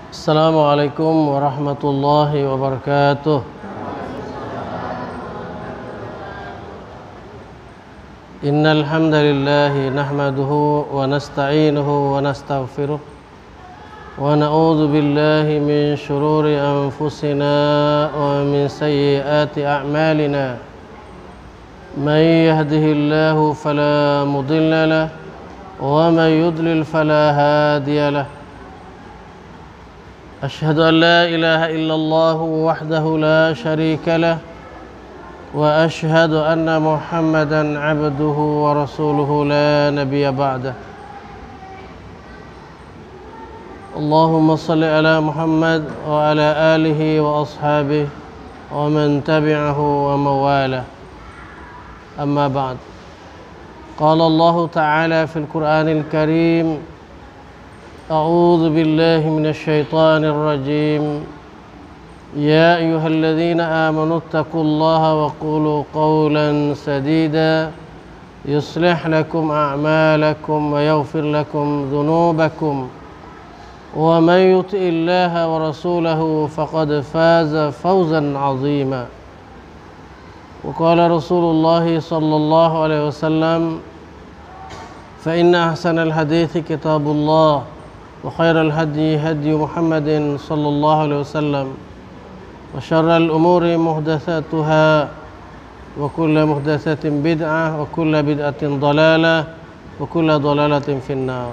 Assalamualaikum warahmatullahi wabarakatuh. Innal hamdalillah nahmaduhu wa nasta'inuhu wa nastaghfiruh wa na'udzu billahi min shururi anfusina wa min sayyiati a'malina. Man yahdihillahu fala mudilla lahu wa man yudlil fala hadiya lahu. أشهد أن لا إله إلا الله وحده لا شريك له وأشهد أن محمدا عبده ورسوله لا نبي بعده. اللهم صل على محمد وعلى آله وأصحابه ومن تبعه ومن والاه. أما بعد. قال الله تعالى في القرآن الكريم: أعوذ بالله من الشيطان الرجيم. يا أيها الذين آمنوا اتقوا الله وقولوا قولا سديدا يصلح لكم أعمالكم ويغفر لكم ذنوبكم ومن يطع الله ورسوله فقد فاز فوزا عظيما. وقال رسول الله صلى الله عليه وسلم: فإن أحسن الحديث كتاب الله وخير الهدي هدي محمد صلى الله عليه وسلم وشر الأمور محدثاتها وكل محدثة بدعة وكل بدعة ضلالة وكل ضلالة في النار.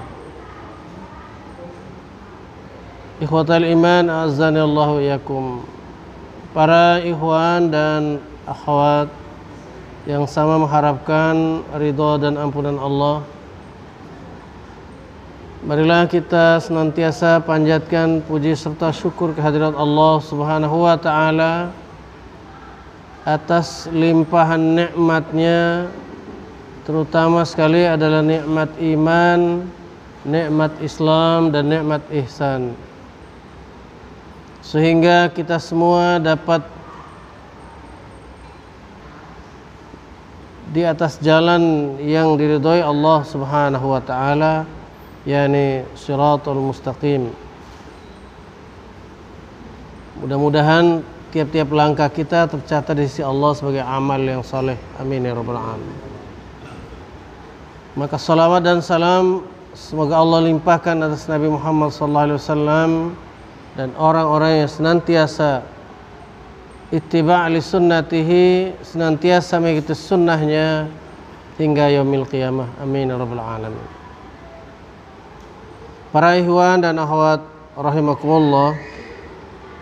Ikhwatal iman, a'azzani Allahu iyyakum. Para ikhwan dan akhwat yang sama mengharapkan ridha dan ampunan Allah, marilah kita senantiasa panjatkan puji serta syukur kehadirat Allah Subhanahu wa ta'ala atas limpahan nikmatnya, terutama sekali adalah nikmat iman, nikmat Islam, dan nikmat ihsan, sehingga kita semua dapat di atas jalan yang diridhoi Allah Subhanahu wa ta'ala, yakni Shiratal Mustaqim. Mudah-mudahan tiap-tiap langkah kita tercatat di sisi Allah sebagai amal yang saleh. Amin ya rabbal alamin. Maka salawat dan salam semoga Allah limpahkan atas Nabi Muhammad SAW dan orang-orang yang senantiasa ittiba' li sunnatihi, senantiasa mengikuti sunnahnya hingga yaumil qiyamah. Amin ya rabbal alamin. Para ikhwan dan akhwat rahimakumullah,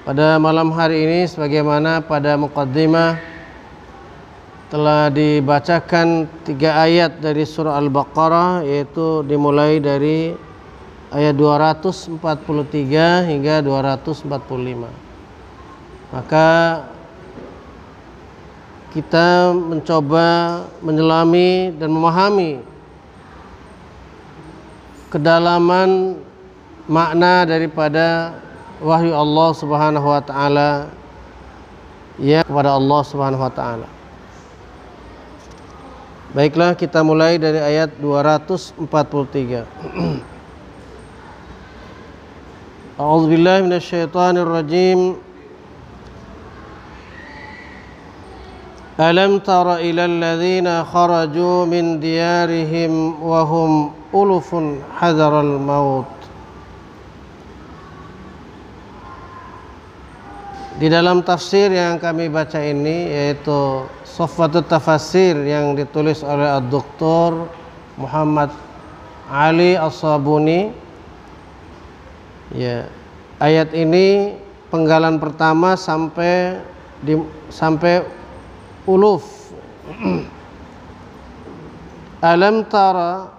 pada malam hari ini sebagaimana pada muqaddimah telah dibacakan 3 ayat dari surah Al-Baqarah, yaitu dimulai dari ayat 243 hingga 245. Maka kita mencoba menyelami dan memahami kedalaman makna daripada wahyu Allah Subhanahu wa ta'ala ya kepada Allah Subhanahu wa ta'ala. Baiklah, kita mulai dari ayat 243. A'udzubillahi minasyaitonir rajim. Alam tara ilal ladzina kharaju min diyarihim wa hum ulufun hadaral maut. Di dalam tafsir yang kami baca ini, yaitu Sofwatut Tafasir yang ditulis oleh Dr. Muhammad Ali As-Sabuni, ya, ayat ini penggalan pertama sampai uluf. Alam tara,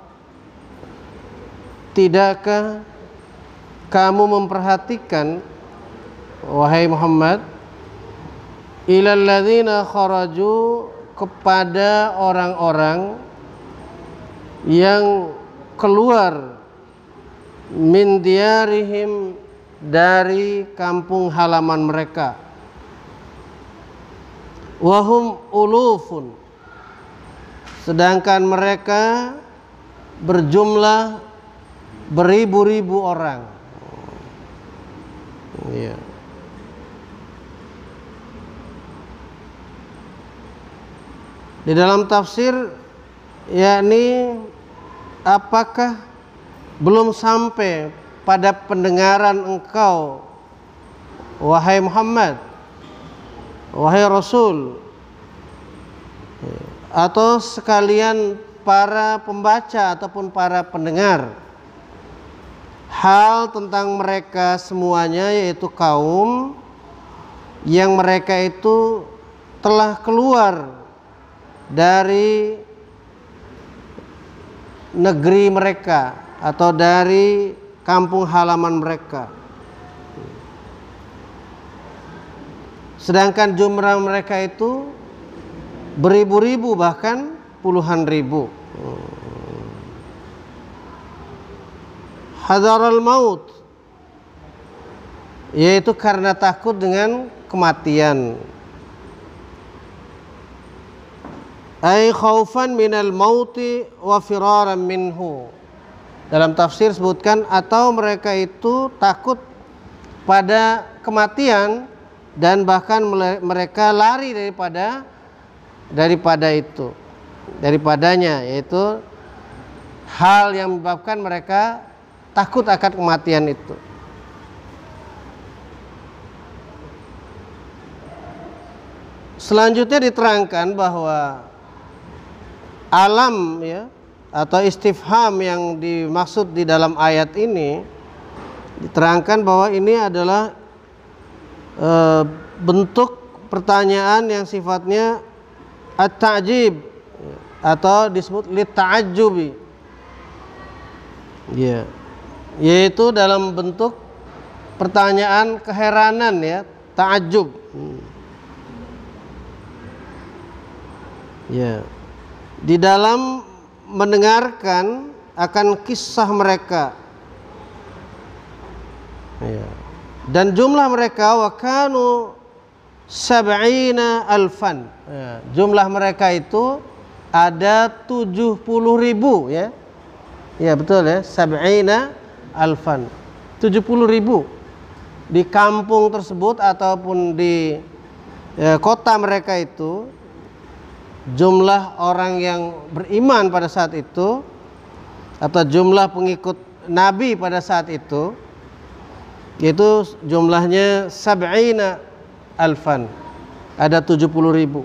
tidakkah kamu memperhatikan, wahai Muhammad, ilal ladzina kharaju, kepada orang-orang yang keluar min diyarihim, dari kampung halaman mereka, wahum ulufun, sedangkan mereka berjumlah beribu-ribu orang. Ya. Di dalam tafsir, yakni apakah belum sampai pada pendengaran engkau, wahai Muhammad, wahai Rasul, atau sekalian para pembaca ataupun para pendengar, hal tentang mereka semuanya, yaitu kaum yang mereka itu telah keluar dari negeri mereka atau dari kampung halaman mereka, sedangkan jumlah mereka itu beribu-ribu bahkan puluhan ribu. Hadaral maut, yaitu karena takut dengan kematian. Ay khaufan minal mauti wa firaran minhu. Dalam tafsir sebutkan atau mereka itu takut pada kematian dan bahkan mereka lari daripadanya, yaitu hal yang menyebabkan mereka takut akan kematian itu. Selanjutnya diterangkan bahwa alam, ya, atau istifham yang dimaksud di dalam ayat ini, diterangkan bahwa ini adalah bentuk pertanyaan yang sifatnya at-ta'jib atau disebut lit-ta'ajjubi, ya, yaitu dalam bentuk pertanyaan keheranan, ya, ta'ajjub. Ya. Di dalam mendengarkan akan kisah mereka, ya. Dan jumlah mereka wakanu sab'ina alfan, ya. Jumlah mereka itu ada 70.000, ya. Ya betul, ya, sab'ina alfan, 70.000 di kampung tersebut ataupun di kota mereka itu. Jumlah orang yang beriman pada saat itu atau jumlah pengikut Nabi pada saat itu jumlahnya sab'ina alfan, ada 70.000.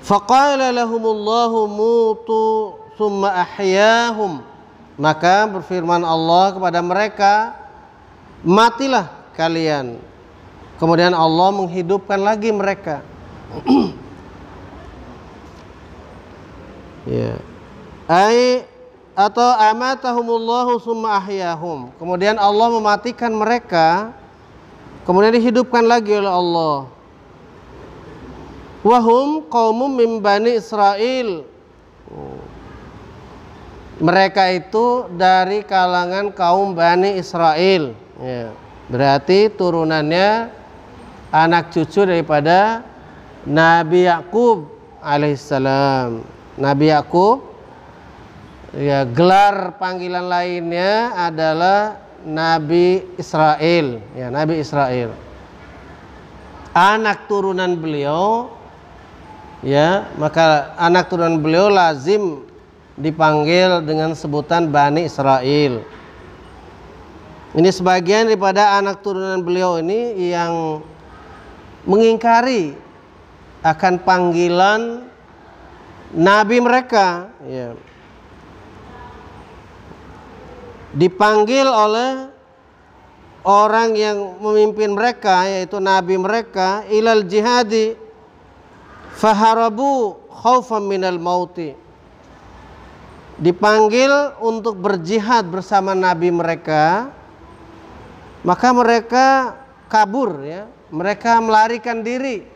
Faqala lahumullahu mutu thumma ahyahum, maka berfirman Allah kepada mereka, matilah kalian, kemudian Allah menghidupkan lagi mereka. Ya. Atau amatahumullahu summa ahyahum, kemudian Allah mematikan mereka, kemudian dihidupkan lagi oleh Allah. Wahum qaumum min bani Israil, mereka itu dari kalangan kaum Bani Israel, ya. Berarti turunannya anak cucu daripada Nabi Yakub alaihissalam. Nabi Yakub, ya, gelar panggilan lainnya adalah Nabi Israel, ya, Nabi Israel. Anak turunan beliau, ya, maka anak turunan beliau lazim dipanggil dengan sebutan Bani Israel. Ini sebagian daripada anak turunan beliau ini yang mengingkari akan panggilan Nabi mereka, ya. Dipanggil oleh orang yang memimpin mereka, yaitu Nabi mereka, ilal jihadi faharabu khaufan minal mauti. Dipanggil untuk berjihad bersama Nabi mereka, maka mereka kabur, ya, mereka melarikan diri.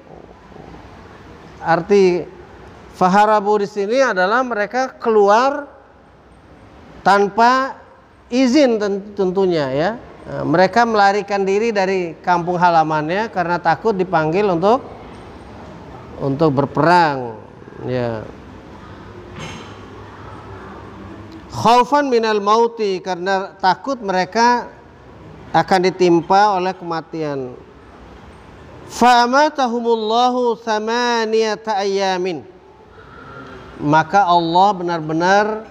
Arti faharabu di sini adalah mereka keluar tanpa izin tentunya, ya. Mereka melarikan diri dari kampung halamannya karena takut dipanggil untuk berperang, ya. Khaufan minal mauti, karena takut mereka akan ditimpa oleh kematian. Fa'amatahumullahu thamaniyata ayamin, maka Allah benar-benar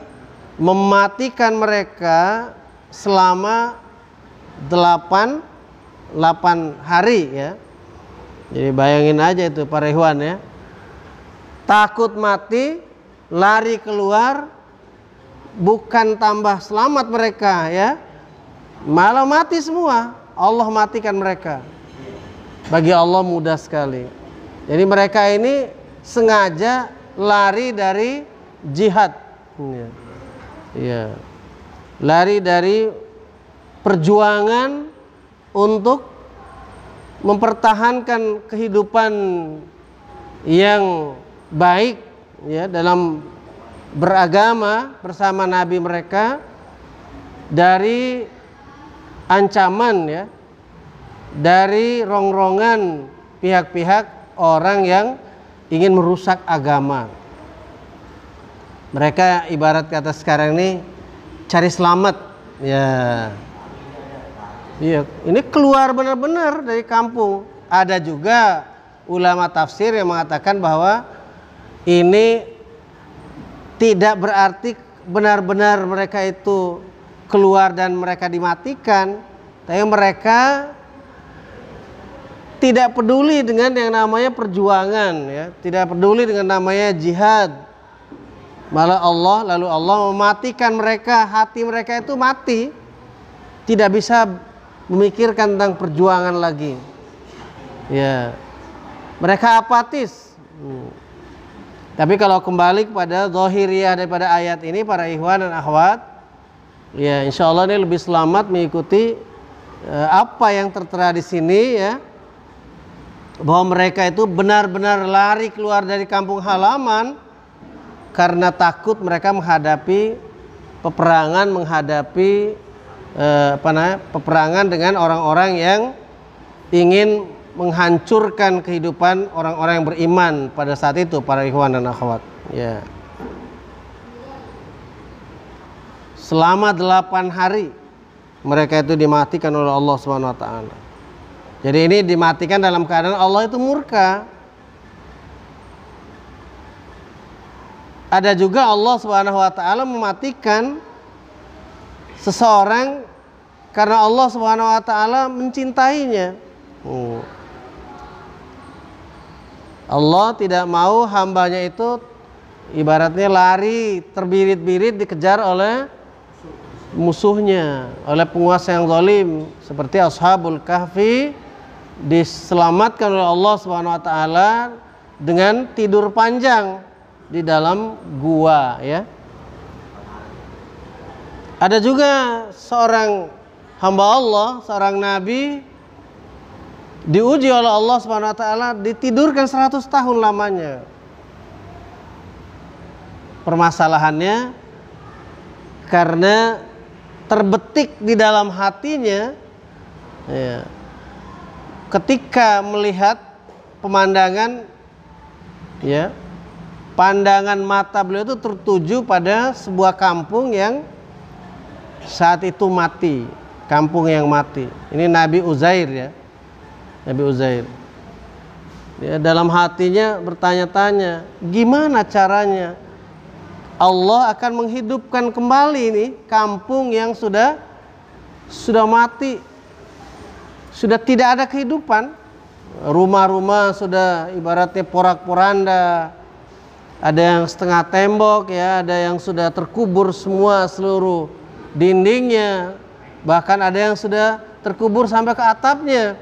mematikan mereka selama 8 hari ya. Jadi bayangin aja itu para ikhwan ya, takut mati, lari keluar, bukan tambah selamat mereka ya, malah mati semua. Allah matikan mereka. Bagi Allah mudah sekali. Jadi mereka ini sengaja lari dari jihad ya. Lari dari perjuangan untuk mempertahankan kehidupan yang baik ya, dalam beragama bersama Nabi mereka, dari ancaman ya, dari rongrongan pihak-pihak orang yang ingin merusak agama. Mereka ibarat kata sekarang ini cari selamat ya. Iya, ini keluar benar-benar dari kampung. Ada juga ulama tafsir yang mengatakan bahwa ini tidak berarti benar-benar mereka itu keluar dan mereka dimatikan, tapi mereka tidak peduli dengan yang namanya perjuangan ya, tidak peduli dengan namanya jihad. Malah lalu Allah mematikan mereka, hati mereka itu mati, tidak bisa memikirkan tentang perjuangan lagi. Ya, mereka apatis. Tapi kalau kembali kepada zahiriyah daripada ayat ini, para ikhwan dan akhwat, ya insya Allah ini lebih selamat mengikuti apa yang tertera di sini ya, bahwa mereka itu benar-benar lari keluar dari kampung halaman karena takut mereka menghadapi peperangan, menghadapi peperangan dengan orang-orang yang ingin menghancurkan kehidupan orang-orang yang beriman pada saat itu, para ikhwan dan akhwat ya. Selama 8 hari mereka itu dimatikan oleh Allah Subhanahu wa taala. Jadi ini dimatikan dalam keadaan Allah itu murka. Ada juga Allah Subhanahu wa taala mematikan seseorang karena Allah Subhanahu wa taala mencintainya. Allah tidak mau hambanya itu ibaratnya lari terbirit-birit dikejar oleh musuhnya, oleh penguasa yang zalim, seperti Ashabul Kahfi diselamatkan oleh Allah Subhanahu wa taala dengan tidur panjang di dalam gua ya. Ada juga seorang hamba Allah, seorang nabi diuji oleh Allah Subhanahu wa taala, ditidurkan 100 tahun lamanya. Permasalahannya karena terbetik di dalam hatinya ya, ketika melihat pemandangan ya, pandangan mata beliau itu tertuju pada sebuah kampung yang saat itu mati, kampung yang mati. Ini Nabi Uzair ya, Nabi Uzair. Ya, dalam hatinya bertanya-tanya, gimana caranya Allah akan menghidupkan kembali ini kampung yang sudah mati, sudah tidak ada kehidupan. Rumah-rumah sudah ibaratnya porak-poranda, ada yang setengah tembok ya, ada yang sudah terkubur semua seluruh dindingnya, bahkan ada yang sudah terkubur sampai ke atapnya.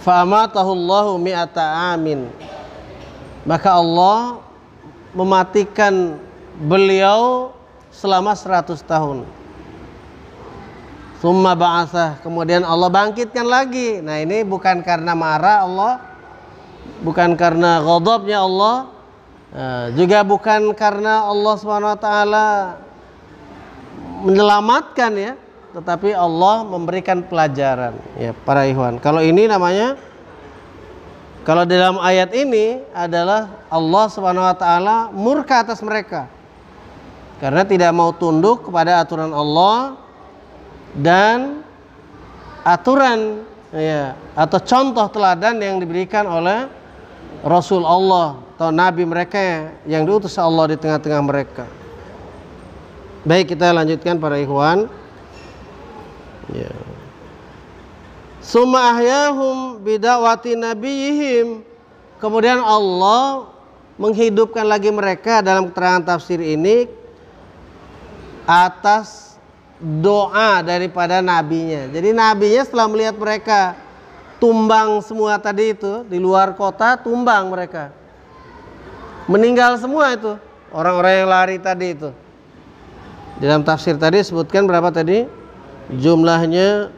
Fa'amatahullahu mi'ata amin, maka Allah mematikan beliau selama 100 tahun. Summa ba'atsah, kemudian Allah bangkitkan lagi. Nah ini bukan karena marah Allah, bukan karena ghadabnya Allah, juga bukan karena Allah Subhanahu wa taala menyelamatkan ya, tetapi Allah memberikan pelajaran ya para ikhwan. Kalau ini namanya, kalau dalam ayat ini adalah Allah Subhanahu wa taala murka atas mereka. karena tidak mau tunduk kepada aturan Allah dan aturan ya atau contoh teladan yang diberikan oleh Rasul Allah atau Nabi mereka yang diutus Allah di tengah-tengah mereka. Baik, kita lanjutkan para ikhwan. Ya. Summa ahyahum bidawati nabiyihim. Kemudian Allah menghidupkan lagi mereka dalam keterangan tafsir ini atas doa daripada nabinya. Jadi nabinya setelah melihat mereka tumbang semua tadi itu di luar kota, tumbang mereka, meninggal semua itu orang-orang yang lari tadi itu. Dalam tafsir tadi sebutkan berapa tadi jumlahnya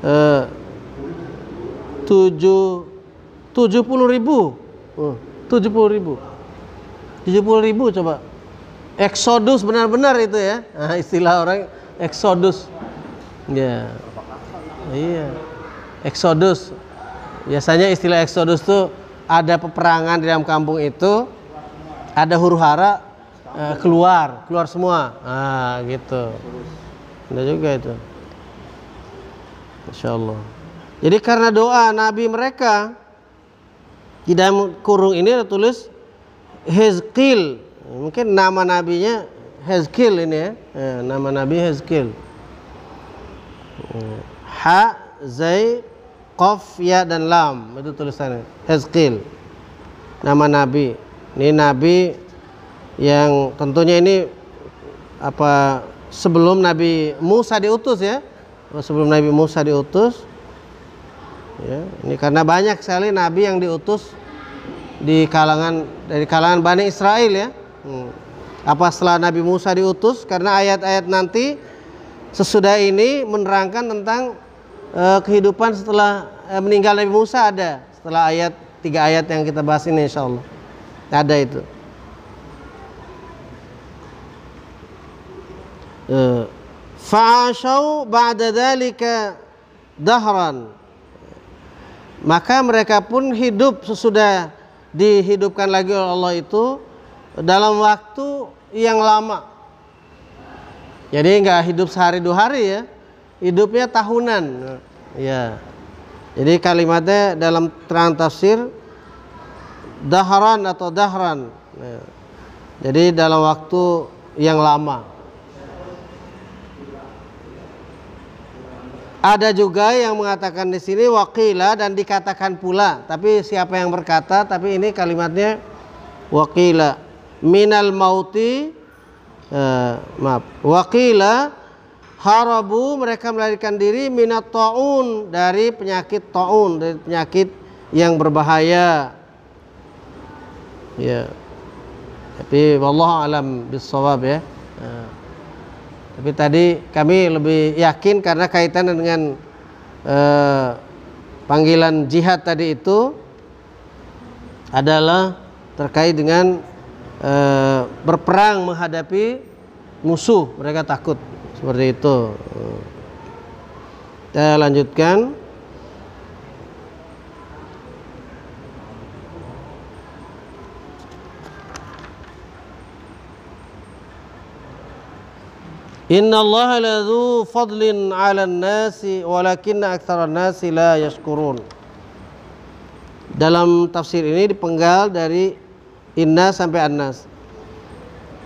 70.000 coba. Eksodus benar-benar itu ya. Nah, istilah orang eksodus. Ya. Iya. Eksodus. Biasanya istilah eksodus tuh ada peperangan di dalam kampung itu, ada huru-hara keluar semua. Ah, gitu. Ada juga itu. Insyaallah. Jadi karena doa nabi mereka, di dalam kurung ini ada tulis Hezqil. Mungkin nama nabinya Hezqil ini ya. Nama nabi Hezqil. Ha, Zai, Qaf, Ya dan Lam itu tulisannya Hezqil. Nama nabi. Ini nabi yang tentunya ini apa sebelum Nabi Musa diutus ya. Sebelum Nabi Musa diutus. Ya, ini karena banyak sekali nabi yang diutus dari kalangan Bani Israel ya. Apa setelah Nabi Musa diutus, karena ayat-ayat nanti sesudah ini menerangkan tentang kehidupan setelah meninggal Nabi Musa ada. Setelah 3 ayat yang kita bahas ini insyaallah ada itu. Fa'ashau ba'da dzalika dahran. Maka mereka pun hidup sesudah dihidupkan lagi oleh Allah itu dalam waktu yang lama. Jadi nggak hidup sehari 2 hari ya, hidupnya tahunan. Ya. Jadi kalimatnya dalam terang tafsir dahran atau dahran. Ya. Jadi dalam waktu yang lama. Ada juga yang mengatakan di sini waqila dan dikatakan pula, tapi siapa yang berkata? Tapi ini kalimatnya waqila minal mauti, waqila harabu, mereka melarikan diri minat taun, dari penyakit taun, dari penyakit yang berbahaya. Ya. Tapi wallahu alam bissawab ya. Tapi tadi kami lebih yakin karena kaitannya dengan panggilan jihad tadi itu adalah terkait dengan berperang menghadapi musuh, mereka takut seperti itu. Kita lanjutkan. Innallaha ladzu fadlin 'alan nasi walakinna aktsaran nasi la yashkurun. Dalam tafsir ini dipenggal dari inna sampai an-nas.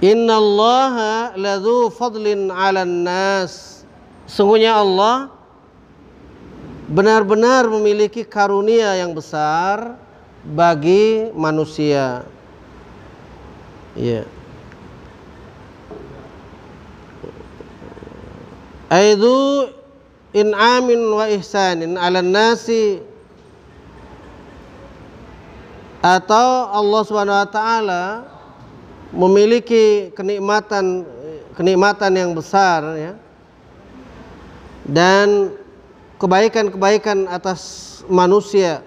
Innallaha ladzu fadlin 'alan nas. Sungguhnya Allah benar-benar memiliki karunia yang besar bagi manusia. Iya. Aidu in'amin wa ihsanin 'alan nasi, atau Allah Subhanahu wa taala memiliki kenikmatan yang besar ya, dan kebaikan-kebaikan atas manusia.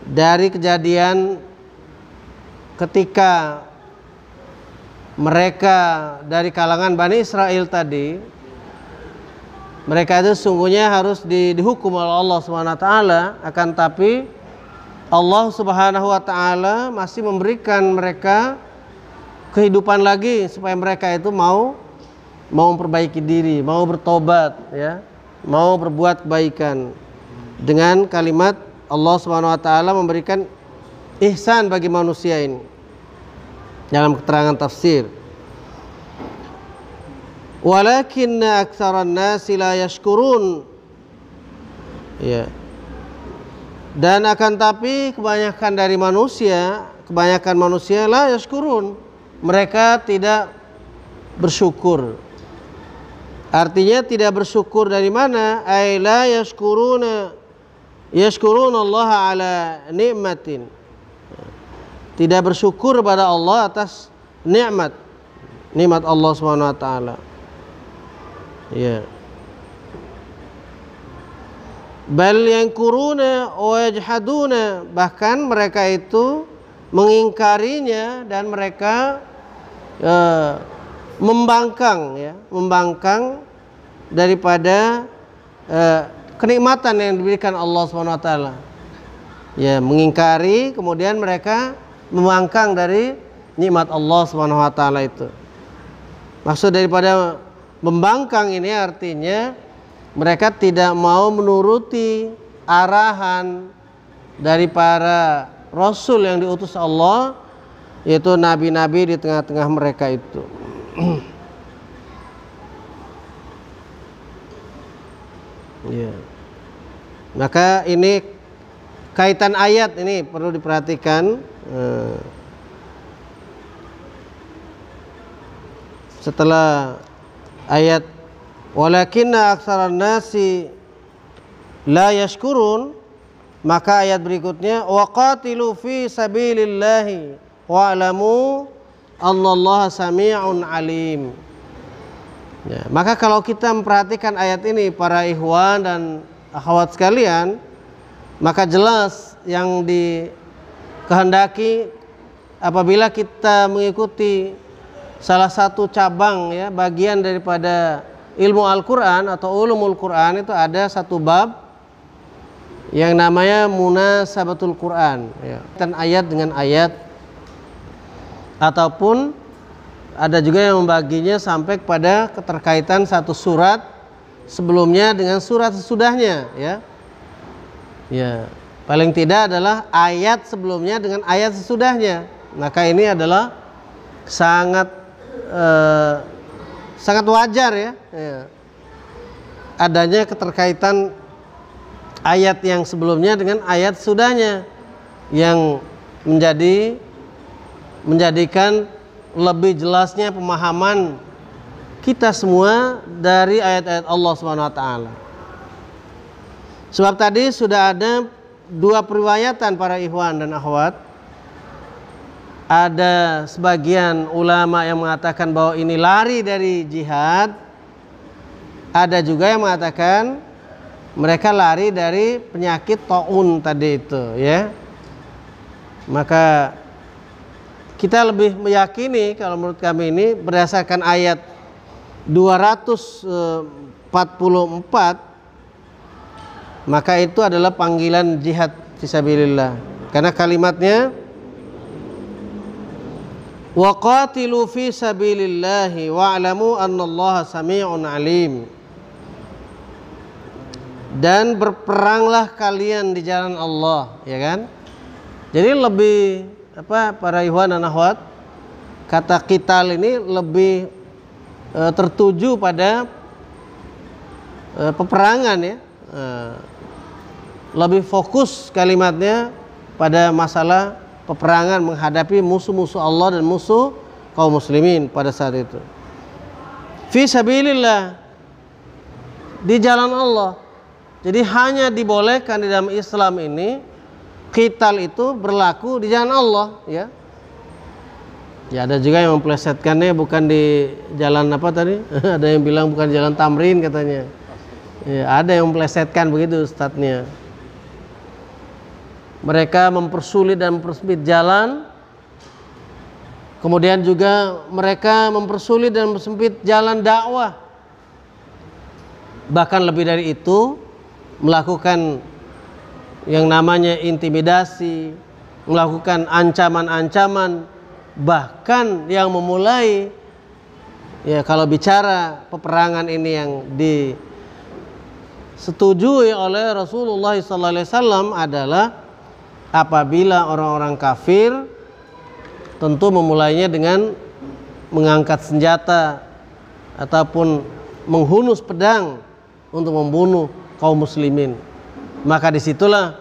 Dari kejadian ketika mereka dari kalangan Bani Israel tadi, mereka itu sungguhnya harus dihukum oleh Allah SWT, akan tapi Allah Subhanahu wa taala masih memberikan mereka kehidupan lagi supaya mereka itu mau memperbaiki diri, mau bertobat ya, mau berbuat kebaikan. Dengan kalimat Allah Subhanahu wa taala memberikan ihsan bagi manusia ini. Dalam keterangan tafsir, walakinna aktsaran nasi la yashkurun. Ya. Dan akan tapi kebanyakan manusia la yashkurun, mereka tidak bersyukur. Artinya tidak bersyukur dari mana? Ay la yashkuruna Allah ala nikmatin. Tidak bersyukur pada Allah atas nikmat Allah Subhanahu wa taala. Ya. Bal yankuruna wa yajhaduna, bahkan mereka itu mengingkarinya dan mereka membangkang daripada kenikmatan yang diberikan Allah Subhanahu wa taala. Ya, mengingkari kemudian mereka membangkang dari nikmat Allah Subhanahu wa taala itu. Maksud daripada membangkang ini artinya mereka tidak mau menuruti arahan dari para rasul yang diutus Allah, yaitu nabi-nabi di tengah-tengah mereka itu. Ya. Maka ini kaitan ayat ini perlu diperhatikan. Setelah ayat walakinna aktsaran nasi la yashkurun, maka ayat berikutnya waqatilu fi sabilillahi wa'lamu annallaha sami'un alim. Ya, maka kalau kita memperhatikan ayat ini para ikhwan dan akhwat sekalian, maka jelas yang dikehendaki apabila kita mengikuti salah satu cabang ya bagian daripada ilmu Al-Quran atau ulumul Quran, itu ada satu bab yang namanya munasabatul Quran ya. Dan ayat dengan ayat, ataupun ada juga yang membaginya sampai kepada keterkaitan satu surat sebelumnya dengan surat sesudahnya ya. Ya, paling tidak adalah ayat sebelumnya dengan ayat sesudahnya. Maka ini adalah sangat wajar ya, adanya keterkaitan ayat yang sebelumnya dengan ayat sudahnya yang menjadikan lebih jelasnya pemahaman kita semua dari ayat-ayat Allah Subhanahu wa taala. Sebab tadi sudah ada dua periwayatan para ikhwan dan akhwat. Ada sebagian ulama yang mengatakan bahwa ini lari dari jihad. Ada juga yang mengatakan mereka lari dari penyakit taun tadi itu ya. Maka kita lebih meyakini kalau menurut kami ini berdasarkan ayat 244, maka itu adalah panggilan jihad fisabilillah. Karena kalimatnya waqatilu fi sabilillahi wa'lamu annallaha sami'un alim. Dan berperanglah kalian di jalan Allah, ya kan? Jadi lebih para ikhwan dan akhwat, kata qital ini lebih tertuju pada peperangan ya. Lebih fokus kalimatnya pada masalah peperangan menghadapi musuh-musuh Allah dan musuh kaum muslimin pada saat itu. Fi sabilillah, di jalan Allah. Jadi hanya dibolehkan di dalam Islam ini qital itu berlaku di jalan Allah ya. Ya ada juga yang memplesetkannya bukan di jalan apa tadi? Ada yang bilang bukan jalan Tamrin katanya. Ya, ada yang memplesetkan begitu ustadznya. Mereka mempersulit dan mempersempit jalan. Kemudian juga mereka mempersulit dan mempersempit jalan dakwah. Bahkan lebih dari itu, melakukan yang namanya intimidasi, melakukan ancaman-ancaman, bahkan yang memulai, ya kalau bicara peperangan ini yang disetujui oleh Rasulullah SAW adalah apabila orang-orang kafir tentu memulainya dengan mengangkat senjata ataupun menghunus pedang untuk membunuh kaum muslimin. Maka disitulah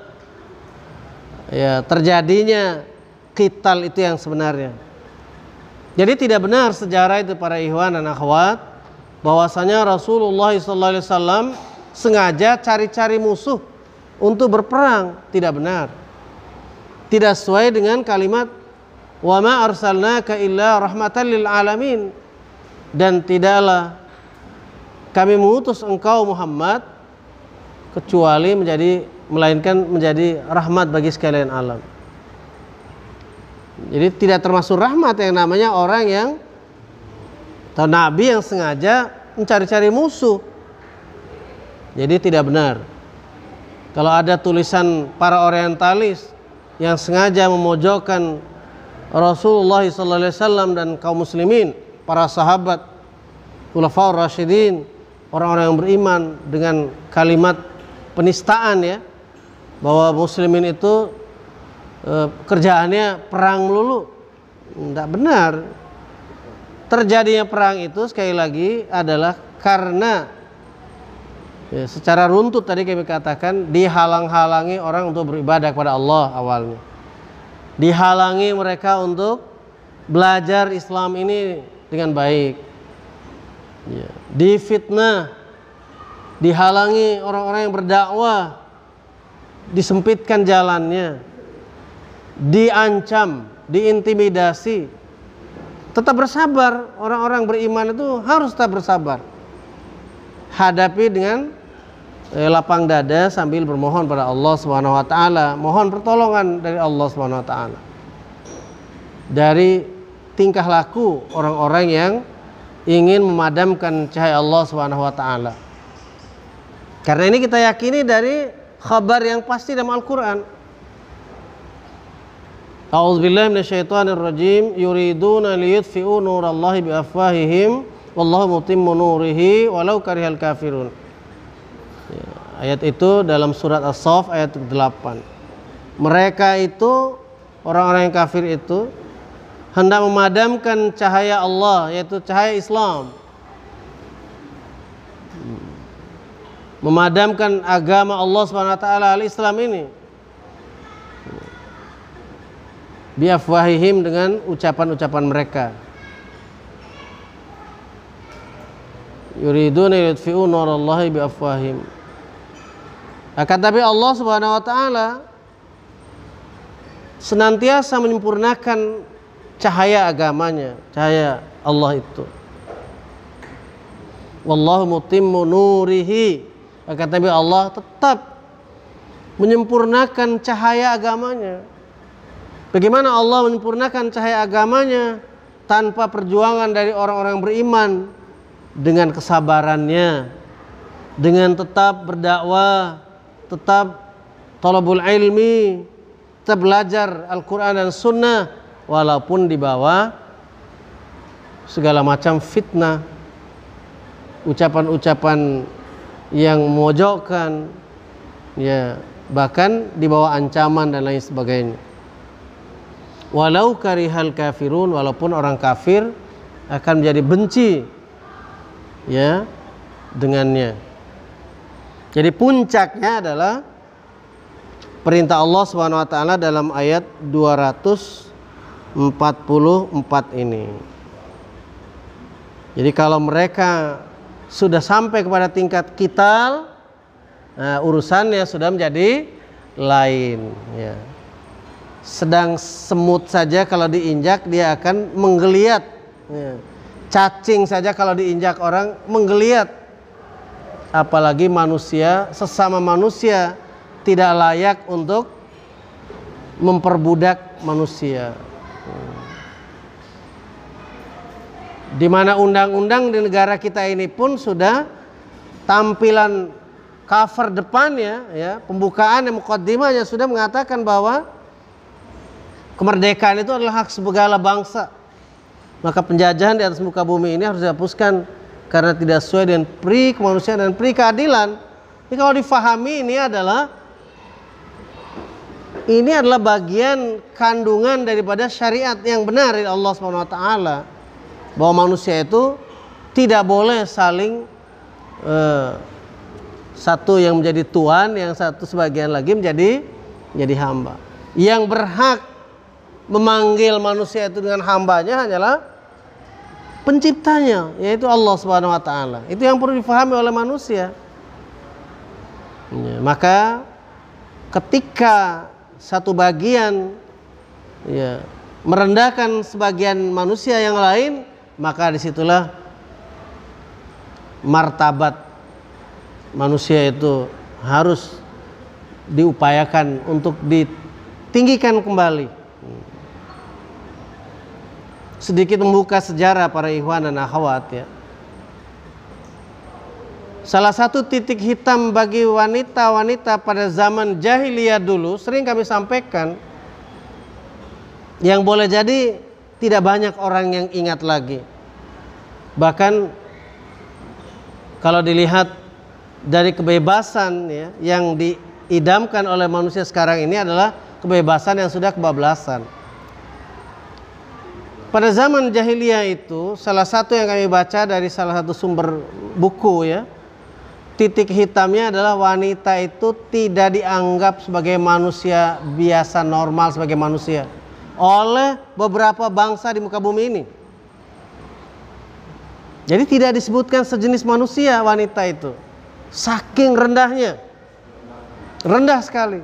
ya terjadinya qital itu yang sebenarnya. Jadi tidak benar sejarah itu para ikhwan dan akhwat bahwasanya Rasulullah SAW sengaja cari-cari musuh untuk berperang. Tidak benar. Tidak sesuai dengan kalimat wa ma arsalnaka illa rahmatan lil alamin, dan tidaklah kami mengutus engkau Muhammad kecuali melainkan menjadi rahmat bagi sekalian alam. Jadi tidak termasuk rahmat yang namanya orang yang atau nabi yang sengaja mencari-cari musuh. Jadi tidak benar. Kalau ada tulisan para orientalis yang sengaja memojokkan Rasulullah SAW dan kaum muslimin, para sahabat, khulafaur rasyidin, orang-orang yang beriman, dengan kalimat penistaan ya, bahwa muslimin itu kerjaannya perang melulu. Tidak benar. Terjadinya perang itu sekali lagi adalah karena ya, secara runtut tadi kami katakan dihalang-halangi orang untuk beribadah kepada Allah awalnya. Dihalangi mereka untuk belajar Islam ini dengan baik. Ya. Difitnah, dihalangi orang-orang yang berdakwah, disempitkan jalannya, diancam, diintimidasi. Tetap bersabar. Orang-orang beriman itu harus tetap bersabar. Hadapi dengan lapang dada sambil bermohon pada Allah Subhanahu wa taala, mohon pertolongan dari Allah Subhanahu wa taala. Dari tingkah laku orang-orang yang ingin memadamkan cahaya Allah Subhanahu wa taala. Karena ini kita yakini dari kabar yang pasti dalam Al-Qur'an. A'udzubillahi minasyaitonirrajim, yuriduna liyutfi'u nurallahi biafwahihim wallahu mutimmu nurihi walau karihal kafirun. Ya, ayat itu dalam surat As-Saff ayat 8. Mereka itu, orang-orang yang kafir itu hendak memadamkan cahaya Allah, yaitu cahaya Islam, memadamkan agama Allah SWT al-Islam ini, biafwahihim, dengan ucapan-ucapan mereka. Yuriduna yudfi'u nurallahi biafwahihim. Akan tapi Allah Subhanahu wa taala senantiasa menyempurnakan cahaya agamanya, cahaya Allah itu. Wallahu mutimmu nurihi. Akan tapi Allah tetap menyempurnakan cahaya agamanya. Bagaimana Allah menyempurnakan cahaya agamanya? Tanpa perjuangan dari orang-orang beriman, dengan kesabarannya, dengan tetap berdakwah, tetap thalabul ilmi, tetap belajar Al-Quran dan Sunnah, walaupun di bawah segala macam fitnah, ucapan-ucapan yang memojokkan, ya, bahkan di bawah ancaman dan lain sebagainya. Walau karihal kafirun, walaupun orang kafir akan menjadi benci ya dengannya. Jadi puncaknya adalah perintah Allah Subhanahu wa taala dalam ayat 244 ini. Jadi kalau mereka sudah sampai kepada tingkat qital, nah, urusannya sudah menjadi lain ya. Sedang semut saja kalau diinjak dia akan menggeliat ya. Cacing saja kalau diinjak orang menggeliat, apalagi manusia, sesama manusia tidak layak untuk memperbudak manusia. Di mana undang-undang di negara kita ini pun sudah tampilan cover depannya, ya, pembukaan yang muqaddimahnya sudah mengatakan bahwa kemerdekaan itu adalah hak segala bangsa. Maka penjajahan di atas muka bumi ini harus dihapuskan karena tidak sesuai dengan pri kemanusiaan dan pri keadilan. Ini kalau difahami ini adalah bagian kandungan daripada syariat yang benar dari Allah Subhanahu wa taala, bahwa manusia itu tidak boleh saling satu yang menjadi tuan, yang satu sebagian lagi menjadi hamba. Yang berhak memanggil manusia itu dengan hambanya hanyalah penciptanya, yaitu Allah Subhanahu wa taala. Itu yang perlu difahami oleh manusia. Ya, maka ketika satu bagian, ya, merendahkan sebagian manusia yang lain, maka disitulah martabat manusia itu harus diupayakan untuk ditinggikan kembali. Sedikit membuka sejarah para ikhwan dan akhwat, ya. Salah satu titik hitam bagi wanita-wanita pada zaman jahiliyah dulu, sering kami sampaikan, yang boleh jadi tidak banyak orang yang ingat lagi. Bahkan kalau dilihat dari kebebasan, ya, yang diidamkan oleh manusia sekarang ini adalah kebebasan yang sudah kebablasan. Pada zaman jahiliyah itu, salah satu yang kami baca dari salah satu sumber buku, ya, titik hitamnya adalah wanita itu tidak dianggap sebagai manusia biasa normal, sebagai manusia oleh beberapa bangsa di muka bumi ini. Jadi tidak disebutkan sejenis manusia wanita itu, saking rendahnya, rendah sekali,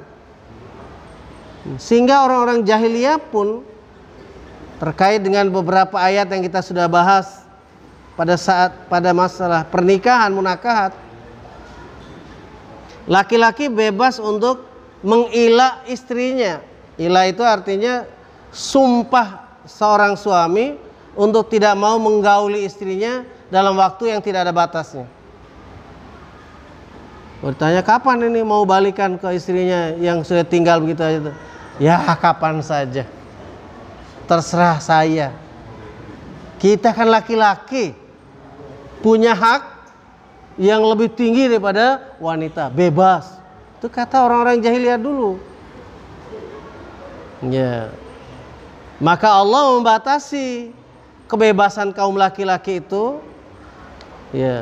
sehingga orang-orang jahiliyah pun terkait dengan beberapa ayat yang kita sudah bahas pada masalah pernikahan, munakahat, laki-laki bebas untuk mengilah istrinya. Ilah itu artinya sumpah seorang suami untuk tidak mau menggauli istrinya dalam waktu yang tidak ada batasnya. Bertanya, kapan ini mau balikan ke istrinya yang sudah tinggal begitu aja? Ya, kapan saja, terserah saya. Kita kan laki-laki, punya hak yang lebih tinggi daripada wanita, bebas. Itu kata orang-orang jahiliyah dulu. Ya. Maka Allah membatasi kebebasan kaum laki-laki itu, ya.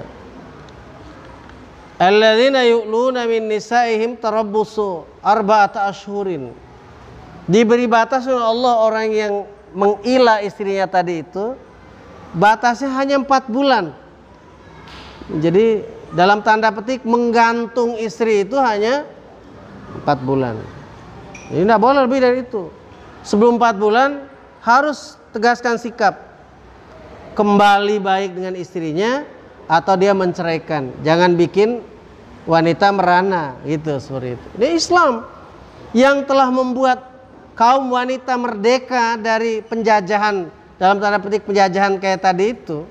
Alladzina yu'luna min nisaihim tarabbusu arba'ata ashhurin. Diberi batas oleh Allah orang yang mengilah istrinya tadi itu, batasnya hanya 4 bulan. Jadi dalam tanda petik menggantung istri itu hanya 4 bulan. Ini tidak boleh lebih dari itu. Sebelum 4 bulan harus tegaskan sikap, kembali baik dengan istrinya atau dia menceraikan. Jangan bikin wanita merana gitu, seperti itu. Ini Islam yang telah membuat kaum wanita merdeka dari penjajahan, dalam tanda petik penjajahan kayak tadi itu,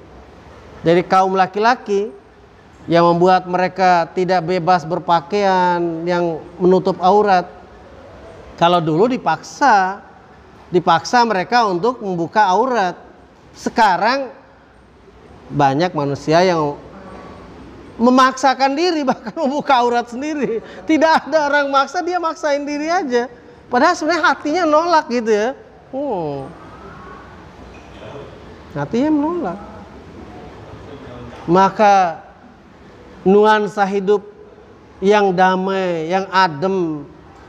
dari kaum laki-laki, yang membuat mereka tidak bebas berpakaian yang menutup aurat. Kalau dulu dipaksa mereka untuk membuka aurat. Sekarang banyak manusia yang memaksakan diri bahkan membuka aurat sendiri. Tidak ada orang maksa, dia maksain diri aja. Padahal sebenarnya hatinya nolak gitu, ya. Hatinya menolak. Maka nuansa hidup yang damai, yang adem,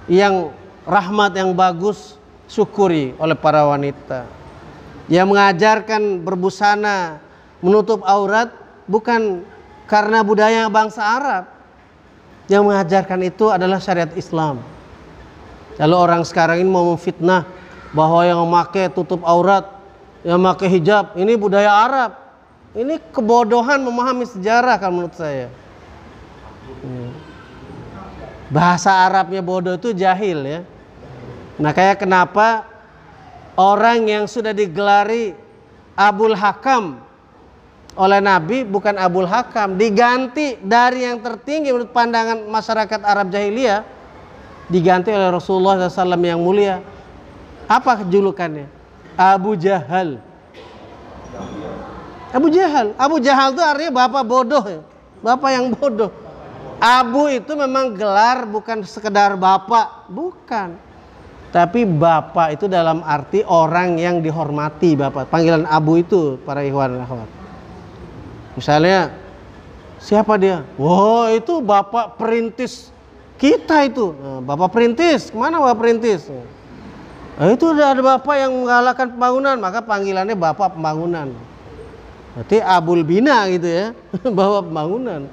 yang rahmat, yang bagus syukuri oleh para wanita. Yang mengajarkan berbusana, menutup aurat bukan karena budaya bangsa Arab. Yang mengajarkan itu adalah syariat Islam. Lalu orang sekarang ini mau memfitnah bahwa yang memakai tutup aurat, yang memakai hijab, ini budaya Arab. Ini kebodohan memahami sejarah kalau menurut saya. Bahasa Arabnya bodoh itu jahil, ya. Nah, kayak kenapa orang yang sudah digelari Abul Hakam oleh Nabi bukan Abul Hakam, diganti dari yang tertinggi menurut pandangan masyarakat Arab jahiliyah, diganti oleh Rasulullah SAW yang mulia. Apa julukannya? Abu Jahal. Abu Jahal. Abu Jahal itu artinya bapak bodoh ya. Bapak yang bodoh. Abu itu memang gelar, bukan sekedar bapak, bukan. Tapi bapak itu dalam arti orang yang dihormati, bapak. Panggilan Abu itu para ikhwan dan akhwat. Misalnya siapa dia? Wah, itu bapak perintis kita itu. Nah, bapak perintis, kemana bapak perintis? Nah, itu udah ada bapak yang menggalakkan pembangunan, maka panggilannya bapak pembangunan. Berarti Abul Bina gitu ya, bapak pembangunan.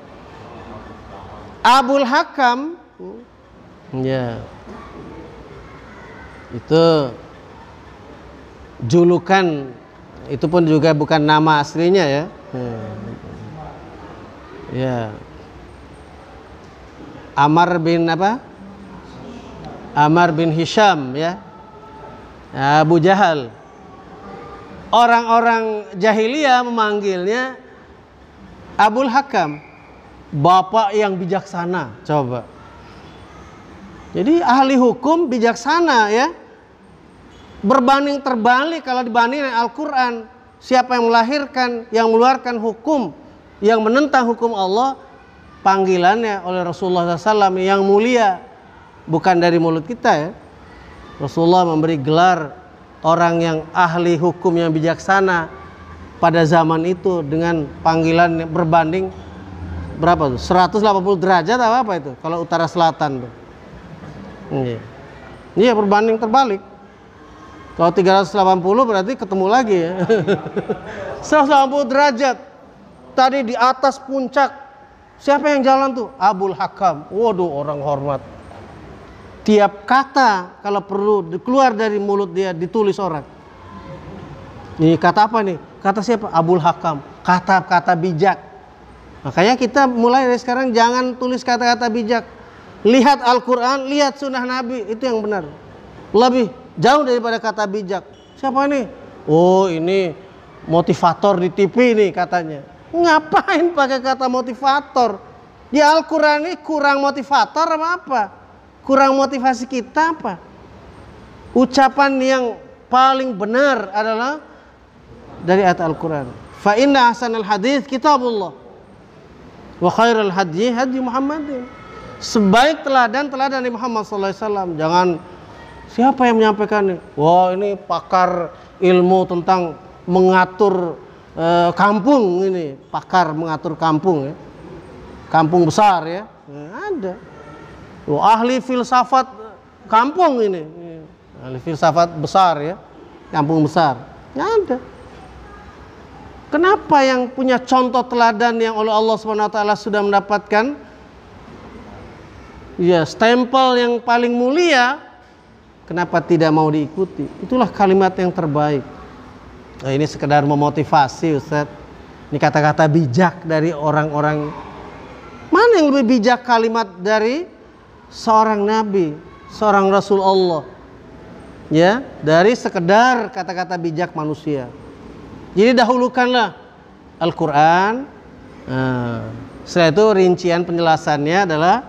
Abul Hakam, ya, itu julukan, itu pun juga bukan nama aslinya ya. Ya. Amar bin apa? Amar bin Hisham ya. Abu Jahal. Orang-orang jahiliyah memanggilnya Abul Hakam, bapak yang bijaksana. Coba. Jadi ahli hukum bijaksana ya. Berbanding terbalik kalau dibanding dengan Al-Quran. Siapa yang melahirkan, yang mengeluarkan hukum, yang menentang hukum Allah, panggilannya oleh Rasulullah SAW yang mulia, bukan dari mulut kita ya. Rasulullah memberi gelar orang yang ahli hukum yang bijaksana pada zaman itu dengan panggilan yang berbanding berapa tuh? 180 derajat apa itu? Kalau utara selatan tuh. Iya, berbanding terbalik. Kalau 380 berarti ketemu lagi ya. 180 derajat. Tadi di atas puncak. Siapa yang jalan tuh? Abul Hakam. Waduh, orang hormat. Tiap kata kalau perlu keluar dari mulut dia ditulis orang. Ini kata apa nih? Kata siapa? Abul Hakam. Kata-kata bijak. Makanya kita mulai dari sekarang jangan tulis kata-kata bijak. Lihat Al-Quran, lihat sunnah Nabi. Itu yang benar. Lebih jauh daripada kata bijak. Siapa nih? Oh, ini motivator di TV nih katanya. Ngapain pakai kata motivator? Di Al-Quran ini kurang motivator apa? Kurang motivasi kita apa? Ucapan yang paling benar adalah dari ayat Al-Quran. Fa inna ahsanal hadits kitabullah wa khairul hadyi hadyi Muhammadin. Sebaik teladan Nabi Muhammad SAW. Jangan siapa yang menyampaikan ini? Wah, ini pakar ilmu tentang mengatur kampung ini, pakar mengatur kampung ya. Kampung besar ya. Ada. Wah, ahli filsafat kampung ini. Ahli filsafat besar ya. Kampung besar. Ada. Kenapa yang punya contoh teladan yang oleh Allah SWT sudah mendapatkan ya stempel yang paling mulia, kenapa tidak mau diikuti? Itulah kalimat yang terbaik. Nah, ini sekedar memotivasi Ustaz. Ini kata-kata bijak dari orang-orang. Mana yang lebih bijak kalimat dari seorang Nabi, seorang Rasul Allah? Ya, dari sekedar kata-kata bijak manusia. Jadi dahulukanlah Al-Quran. Setelah itu rincian penjelasannya adalah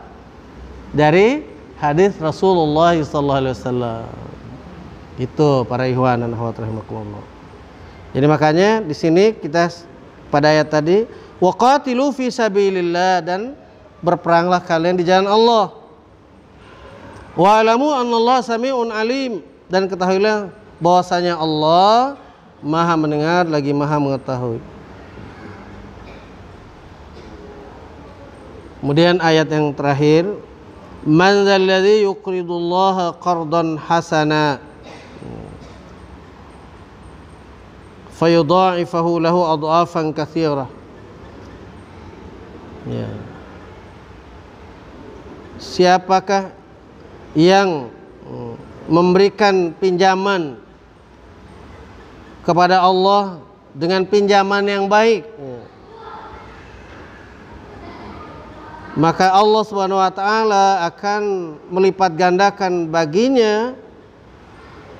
dari hadis Rasulullah SAW. Itu para ikhwan dan akhwat rahimakumullah. Jadi makanya di sini kita pada ayat tadi, waqatilu fi sabilillah, dan berperanglah kalian di jalan Allah. Wa alamu annallaha sami'un alim, dan ketahuilah bahwasanya Allah Maha mendengar lagi Maha mengetahui. Kemudian ayat yang terakhir, man dzalladzi yuqridullaha qardan hasana fayudha'ifahu lahu adhafan katsira. Ya. Siapakah yang memberikan pinjaman kepada Allah dengan pinjaman yang baik, maka Allah Subhanahu wa taala akan melipat gandakan baginya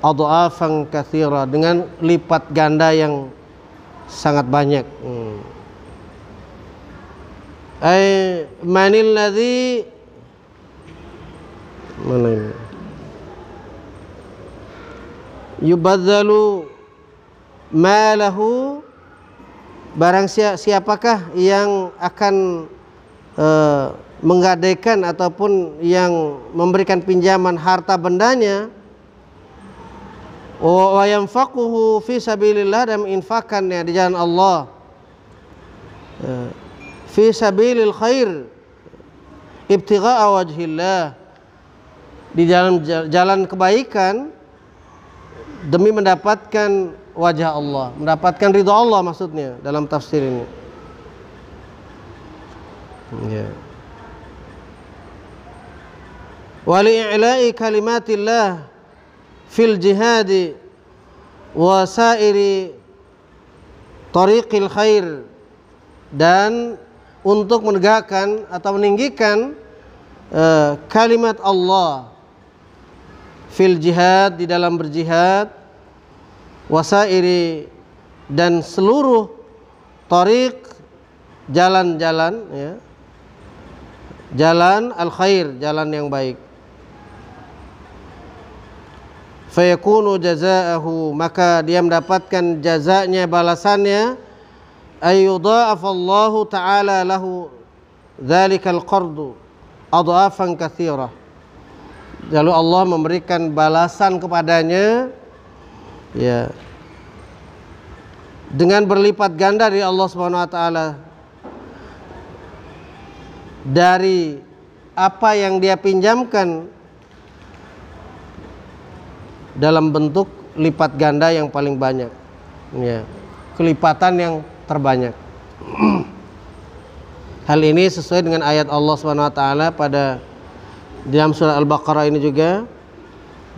adhafan katsira, dengan lipat ganda yang sangat banyak. Ay manil ladzi, mana ini, yubadzalu malahu, barang siapakah yang akan menggadaikan ataupun yang memberikan pinjaman harta bendanya, wa yanfaquhu fi sabilillah, dan menginfakkannya di jalan Allah, fi sabilil khair ibtigha'a wajhillah, di jalan kebaikan demi mendapatkan wajah Allah, mendapatkan ridha Allah maksudnya dalam tafsir ini. Ya. Wa li'i'la'i kalimatillah fil jihadi wa sairi tariqil khair, dan untuk menegakkan atau meninggikan kalimat Allah fil jihad, di dalam berjihad, wasairi, dan seluruh tariq, jalan-jalan, ya, jalan al khair, jalan yang baik. Fayakunu jazaahu, maka dia mendapatkan jazanya, balasannya, ayyudha'afallahu ta'ala lahu dzalikal qardu adhafan katsirah, lalu Allah memberikan balasan kepadanya, ya, dengan berlipat ganda dari Allah Subhanahu wa taala dari apa yang dia pinjamkan, dalam bentuk lipat ganda yang paling banyak, ya, kelipatan yang terbanyak. Hal ini sesuai dengan ayat Allah Subhanahu wa taala pada dalam surah Al-Baqarah ini juga,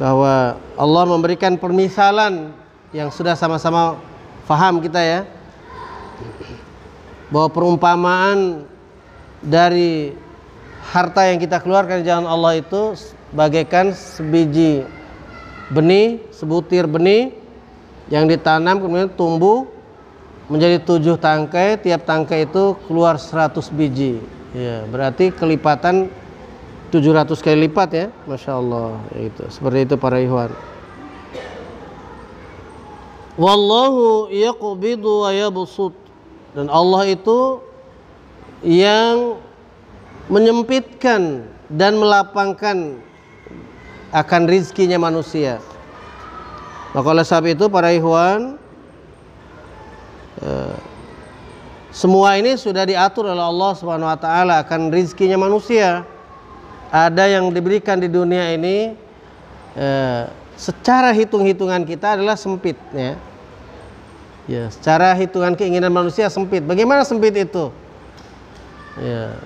bahwa Allah memberikan permisalan yang sudah sama-sama faham kita, ya, bahwa perumpamaan dari harta yang kita keluarkan di jalan Allah itu bagaikan sebiji benih, sebutir benih yang ditanam kemudian tumbuh menjadi 7 tangkai, tiap tangkai itu keluar 100 biji, ya, berarti kelipatan 700 kali lipat, ya, Masya Allah, itu seperti itu para ikhwan. Wallahu yaqbidu wa yabsut, dan Allah itu yang menyempitkan dan melapangkan akan rizkinya manusia. Maka oleh sebab itu para ikhwan, semua ini sudah diatur oleh Allah Subhanahu wa taala akan rizkinya manusia. Ada yang diberikan di dunia ini secara hitung-hitungan kita adalah sempit, ya. Ya, secara hitungan keinginan manusia sempit. Bagaimana sempit itu? Ya.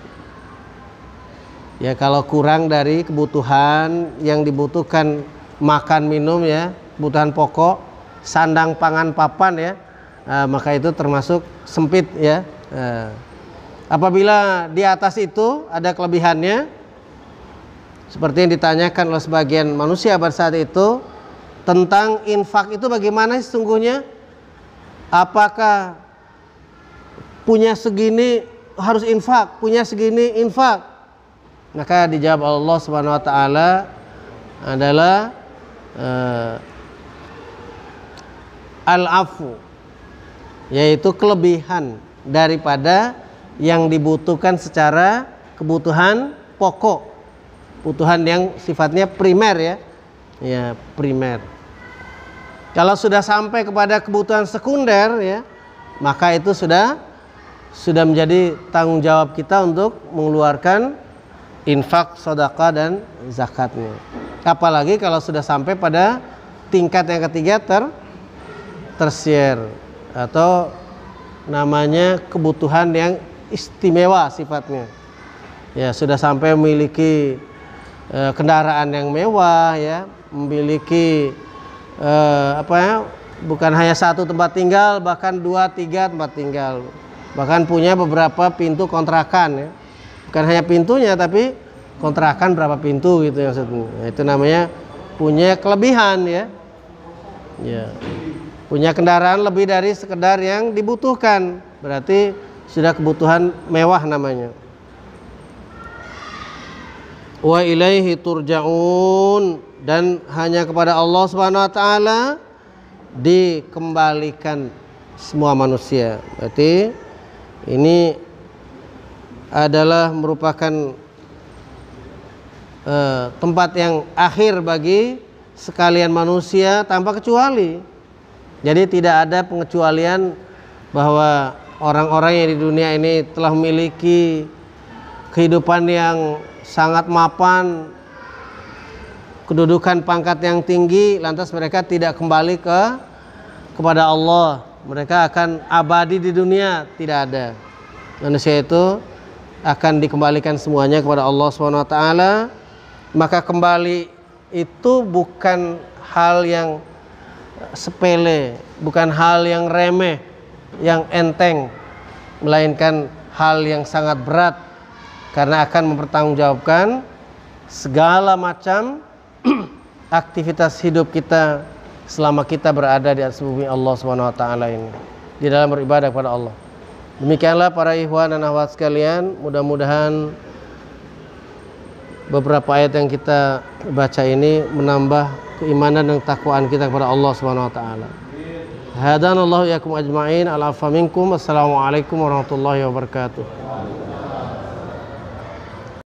Ya, kalau kurang dari kebutuhan yang dibutuhkan, makan minum, ya, kebutuhan pokok, sandang pangan papan, ya, maka itu termasuk sempit, ya. Apabila di atas itu ada kelebihannya, seperti yang ditanyakan oleh sebagian manusia pada saat itu tentang infak itu bagaimana sesungguhnya, apakah punya segini harus infak, punya segini infak? Maka dijawab Allah Subhanahu wa taala adalah al-afu, yaitu kelebihan daripada yang dibutuhkan secara kebutuhan pokok, kebutuhan yang sifatnya primer, ya. Ya, primer. Kalau sudah sampai kepada kebutuhan sekunder, ya, maka itu sudah menjadi tanggung jawab kita untuk mengeluarkan infak, sedekah, dan zakatnya. Apalagi kalau sudah sampai pada tingkat yang ketiga, tersier, atau namanya kebutuhan yang istimewa sifatnya. Ya, sudah sampai memiliki kendaraan yang mewah, ya, memiliki bukan hanya satu tempat tinggal, bahkan 2, 3 tempat tinggal, bahkan punya beberapa pintu kontrakan, ya. Bukan hanya pintunya tapi kontrakan berapa pintu gitu ya maksudnya. Itu namanya punya kelebihan, ya. Ya. Punya kendaraan lebih dari sekedar yang dibutuhkan, berarti sudah kebutuhan mewah namanya. wa ilaihi turja'un, dan hanya kepada Allah Subhanahu wa taala dikembalikan semua manusia. Berarti ini adalah merupakan tempat yang akhir bagi sekalian manusia tanpa kecuali. Jadi tidak ada pengecualian bahwa orang-orang yang di dunia ini telah memiliki kehidupan yang sangat mapan, kedudukan pangkat yang tinggi, lantas mereka tidak kembali kepada Allah. Mereka akan abadi di dunia. Tidak ada. Manusia itu akan dikembalikan semuanya kepada Allah SWT. Maka kembali itu bukan hal yang sepele, bukan hal yang remeh, yang enteng, melainkan hal yang sangat berat, karena akan mempertanggungjawabkan segala macam aktivitas hidup kita selama kita berada di atas bumi Allah Subhanahu wa taala ini, di dalam beribadah kepada Allah. Demikianlah para ikhwan dan akhwat sekalian, mudah-mudahan beberapa ayat yang kita baca ini menambah keimanan dan takwaan kita kepada Allah Subhanahu wa taala. Hadanallahu yakum ajma'in, al-afwa minkum. Assalamualaikum warahmatullahi wabarakatuh.